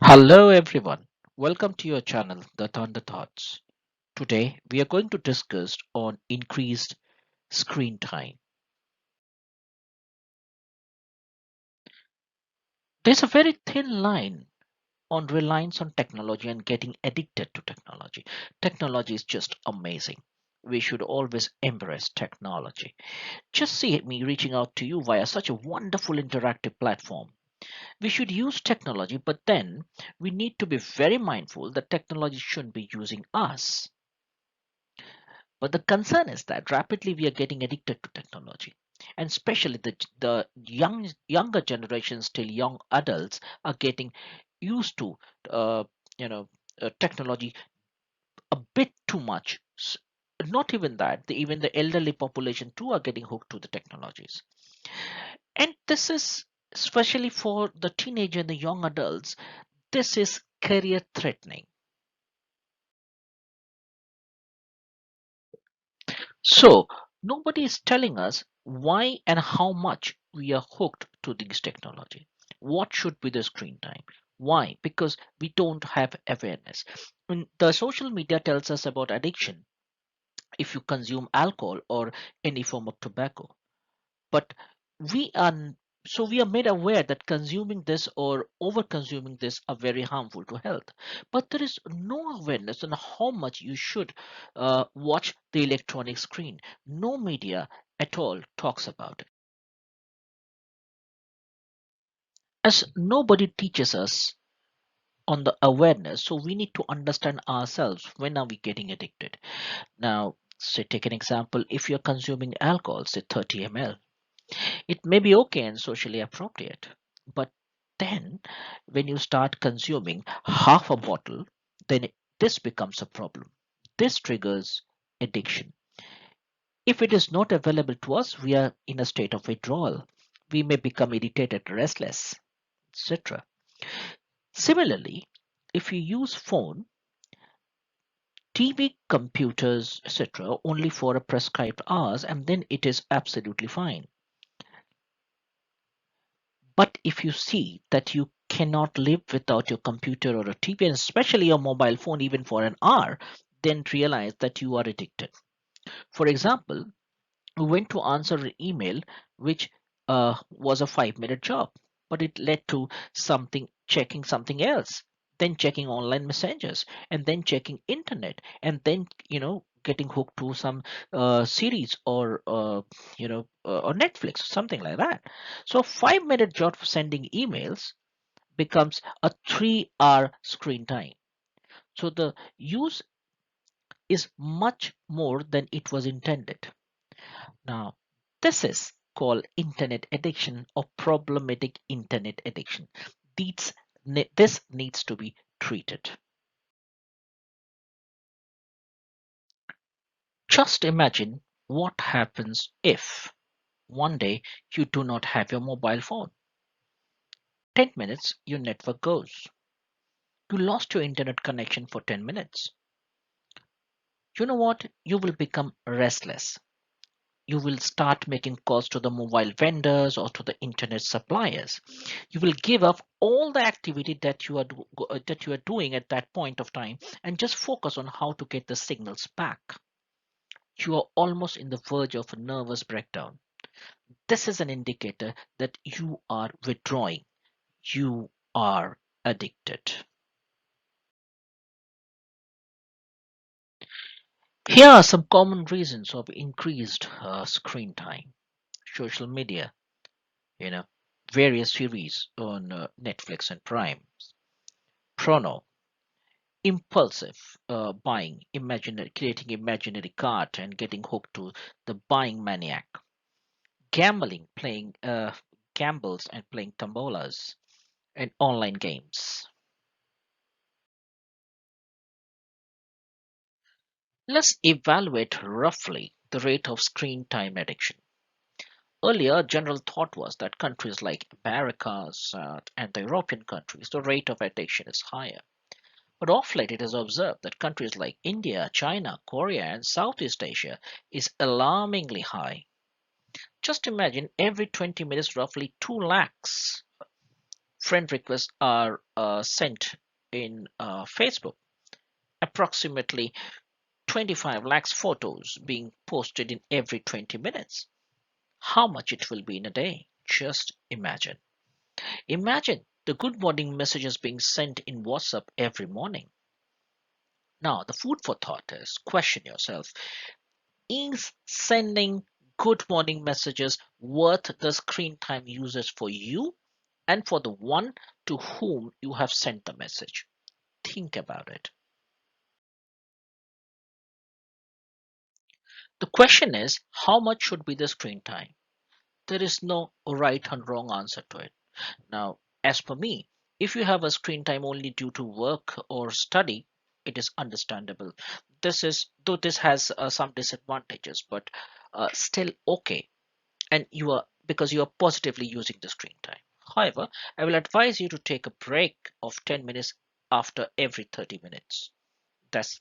Hello everyone. Welcome to your channel, The Thunder Thoughts. Today we are going to discuss on increased screen time. There's a very thin line on reliance on technology and getting addicted to technology. Technology is just amazing. We should always embrace technology. Just see me reaching out to you via such a wonderful interactive platform. We should use technology, but then we need to be very mindful that technology shouldn't be using us. But the concern is that rapidly we are getting addicted to technology, and especially the younger generations, still young adults, are getting used to uh, you know technology a bit too much. Not even that, even the elderly population too are getting hooked to the technologies, and this is especially for the teenager and the young adults. This is career threatening. So nobody is telling us why and how much we are hooked to this technology. What should be the screen time? Why? Because we don't have awareness. When the social media tells us about addiction if you consume alcohol or any form of tobacco. But we are we are made aware that consuming this or over consuming this are very harmful to health, but there is no awareness on how much you should watch the electronic screen. No media at all talks about it, as nobody teaches us on the awareness. So we need to understand ourselves, when are we getting addicted. Now, say take an example. If you're consuming alcohol, say 30 ml, it may be okay and socially appropriate, but then when you start consuming half a bottle, then this becomes a problem. This triggers addiction. If it is not available to us, we are in a state of withdrawal. We may become irritated, restless, etc. Similarly, if you use phone, TV, computers, etc., only for a prescribed hours, and then it is absolutely fine. But if you see that you cannot live without your computer or a TV, and especially your mobile phone, even for an hour, then realize that you are addicted. For example, we went to answer an email which was a 5 minute job, but it led to something checking something else, then checking online messengers, and then checking internet, and then getting hooked to some series or or Netflix, something like that. So a 5 minute job for sending emails becomes a 3 hour screen time. So the use is much more than it was intended. Now, this is called internet addiction or problematic internet addiction. These, this needs to be treated. Just imagine what happens if one day you do not have your mobile phone. 10 minutes, your network goes. You lost your internet connection for 10 minutes. You know what? You will become restless. You will start making calls to the mobile vendors or to the internet suppliers. You will give up all the activity that that you are doing at that point of time and just focus on how to get the signals back. You are almost in the verge of a nervous breakdown. This is an indicator that you are withdrawing. You are addicted. Here are some common reasons of increased screen time. Social media, you know, various series on Netflix and Prime. Chrono, impulsive buying, imaginary, creating imaginary cart and getting hooked to the buying maniac. Gambling, playing gambles and playing tombolas and online games. Let's evaluate roughly the rate of screen time addiction. Earlier, general thought was that countries like Americas and the European countries, the rate of addiction is higher. But of late, it is observed that countries like India, China, Korea, and Southeast Asia is alarmingly high. Just imagine every 20 minutes, roughly 2 lakhs Friend requests are sent in Facebook. Approximately 25 lakhs photos being posted in every 20 minutes. How much it will be in a day? Just imagine. Imagine the good morning messages being sent in WhatsApp every morning. Now, the food for thought is question yourself, is sending good morning messages worth the screen time usage for you and for the one to whom you have sent the message? Think about it. The question is, how much should be the screen time? There is no right and wrong answer to it. Now, as per me, if you have a screen time only due to work or study, it is understandable. This is though this has some disadvantages, but still okay. And you are because you are positively using the screen time. However, I will advise you to take a break of 10 minutes after every 30 minutes. That's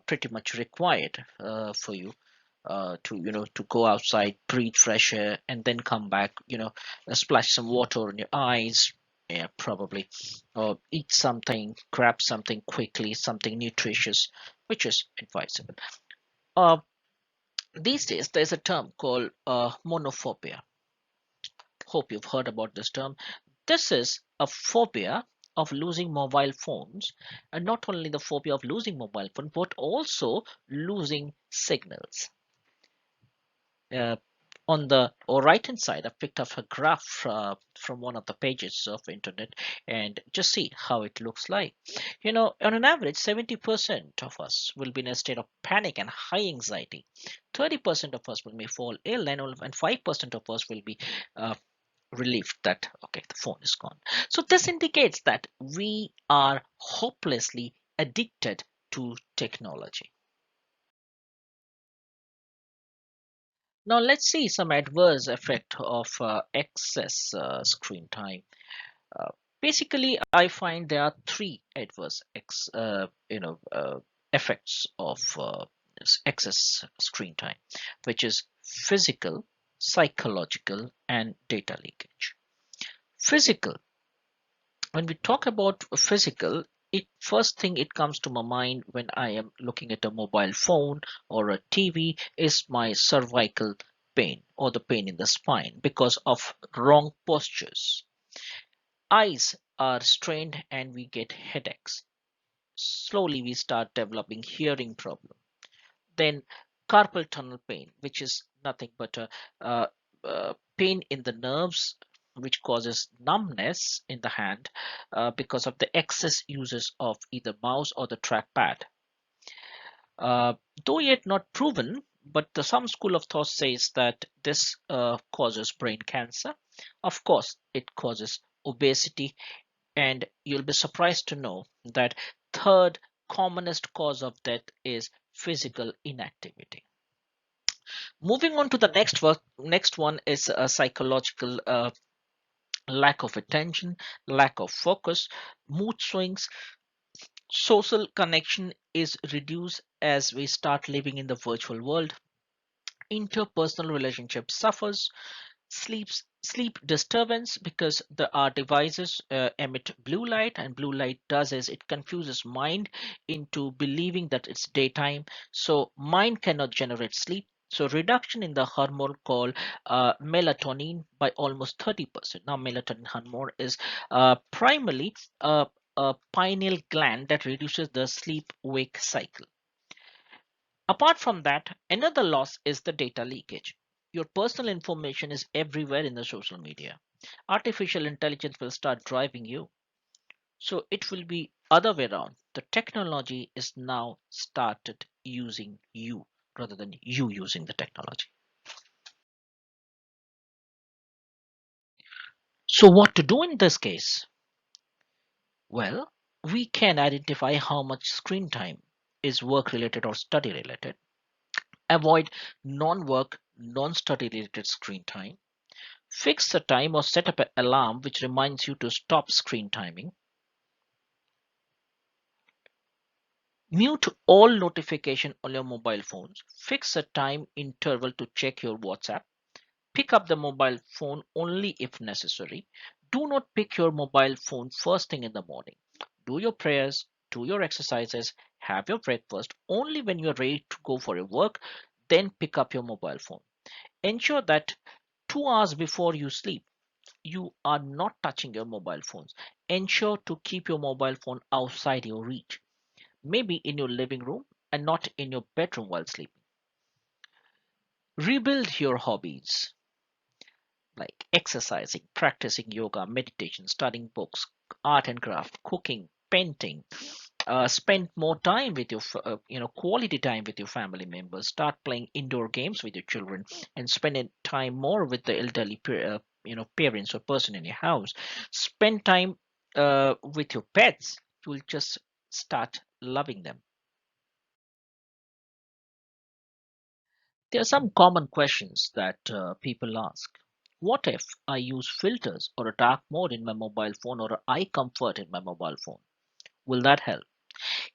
pretty much required for you to to go outside, breathe fresh air, and then come back, splash some water on your eyes, yeah, probably, or eat something, grab something quickly, something nutritious, which is advisable. uh, these days there's a term called monophobia. Hope you've heard about this term. This is a phobia of losing mobile phones, and not only the phobia of losing mobile phone, but also losing signals. Uh, on the or right hand side, I picked up a graph from one of the pages of internet, and just see how it looks like. On an average, 70% of us will be in a state of panic and high anxiety. 30% of us will may fall ill, and 5% of us will be uh, relieved that okay, the phone is gone. So this indicates that we are hopelessly addicted to technology. Now let's see some adverse effect of excess screen time. Uh, Basically, I find there are three adverse effects of excess screen time, which is physical, psychological, and data leakage. Physical. When we talk about physical, it first thing it comes to my mind when I am looking at a mobile phone or a TV is my cervical pain or the pain in the spine because of wrong postures. Eyes are strained and we get headaches. Slowly we start developing hearing problem. Then carpal tunnel pain, which is nothing but a pain in the nerves, which causes numbness in the hand because of the excess uses of either mouse or the trackpad. Uh, though yet not proven, but some school of thought says that this causes brain cancer. Of course, it causes obesity, and you'll be surprised to know that third commonest cause of death is physical inactivity. Moving on to the next one is a psychological lack of attention, lack of focus, mood swings. Social connection is reduced as we start living in the virtual world. Interpersonal relationship suffers. Sleep disturbance because our devices emit blue light, and blue light does is it confuses mind into believing that it's daytime, so mind cannot generate sleep. So reduction in the hormone called melatonin by almost 30%. Now melatonin hormone is primarily a pineal gland that reduces the sleep wake cycle. Apart from that, another loss is the data leakage. Your personal information is everywhere in the social media. Artificial intelligence will start driving you. So it will be other way around. The technology is now started using you rather than you using the technology. So what to do in this case? Well, we can identify how much screen time is work related or study related. Avoid non-work, non-study related screen time. Fix the time or set up an alarm which reminds you to stop screen timing. Mute all notification on your mobile phones. Fix a time interval to check your WhatsApp. Pick up the mobile phone only if necessary. Do not pick your mobile phone first thing in the morning. Do your prayers, do your exercises, have your breakfast only when you're ready to go for your work, then pick up your mobile phone. Ensure that 2 hours before you sleep, you are not touching your mobile phones. Ensure to keep your mobile phone outside your reach, maybe in your living room and not in your bedroom while sleeping. Rebuild your hobbies like exercising, practicing yoga, meditation, studying books, art and craft, cooking, painting. Spend more time with your, quality time with your family members. Start playing indoor games with your children, and spend time more with the elderly, parents or person in your house. Spend time with your pets. You'll just start loving them. There are some common questions that people ask. What if I use filters or a dark mode in my mobile phone or a eye comfort in my mobile phone? Will that help?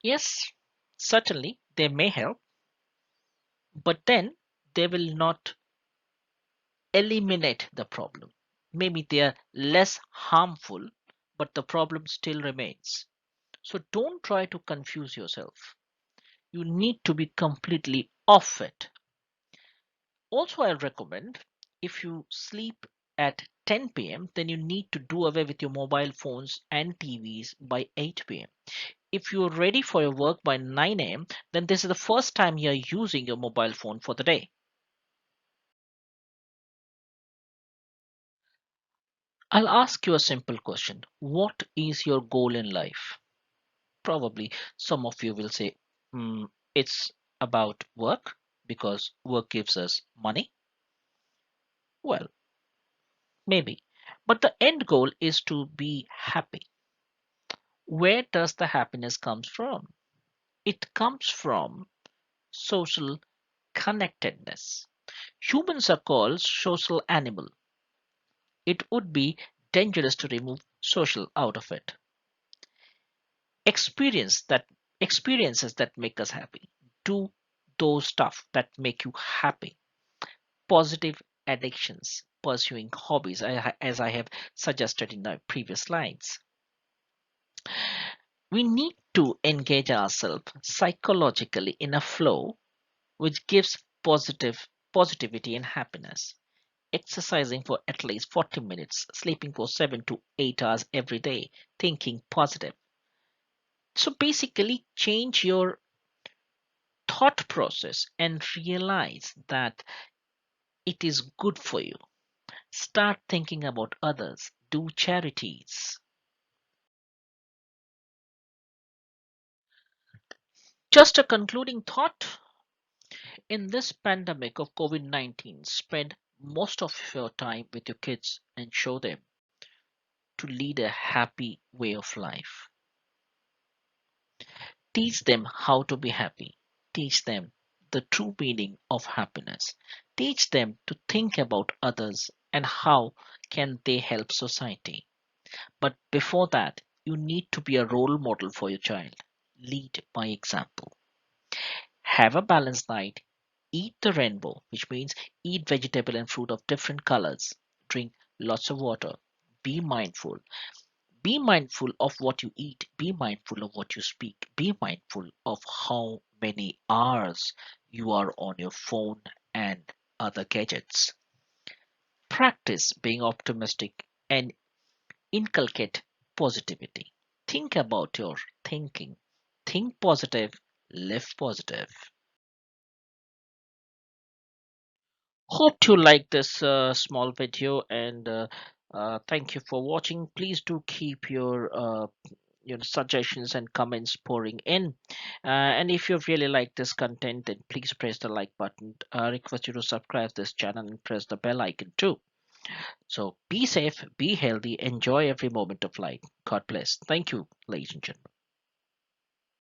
Yes, certainly they may help, but then they will not eliminate the problem. Maybe they are less harmful, but the problem still remains. So don't try to confuse yourself. You need to be completely off it. Also, I recommend if you sleep at 10 p.m., then you need to do away with your mobile phones and TVs by 8 p.m. If you're ready for your work by 9 a.m., then this is the first time you're using your mobile phone for the day. I'll ask you a simple question. What is your goal in life? Probably some of you will say, it's about work because work gives us money. Well, maybe. But the end goal is to be happy. Where does the happiness comes from? It comes from social connectedness. Humans are called social animal. It would be dangerous to remove social out of it. Experience that Experiences that make us happy. Do those stuff that make you happy. Positive addictions, pursuing hobbies, as I have suggested in the previous slides. We need to engage ourselves psychologically in a flow which gives positivity and happiness. Exercising for at least 40 minutes, sleeping for 7 to 8 hours every day, thinking positive. So basically, change your thought process and realize that it is good for you. Start thinking about others, do charities. Just a concluding thought. In this pandemic of COVID 19, spend most of your time with your kids and show them to lead a happy way of life. Teach them how to be happy. Teach them the true meaning of happiness. Teach them to think about others and how can they help society. But before that, you need to be a role model for your child. Lead by example. Have a balanced diet. Eat the rainbow, which means eat vegetable and fruit of different colors. Drink lots of water. Be mindful. Be mindful of what you eat. Be mindful of what you speak. Be mindful of how many hours you are on your phone and other gadgets. Practice being optimistic and inculcate positivity. Think about your thinking. Think positive, live positive. Hope you like this small video and thank you for watching. Please do keep your suggestions and comments pouring in. And if you really like this content, then please press the like button. I request you to subscribe this channel and press the bell icon too. So be safe, be healthy, enjoy every moment of life. God bless. Thank you, ladies and gentlemen.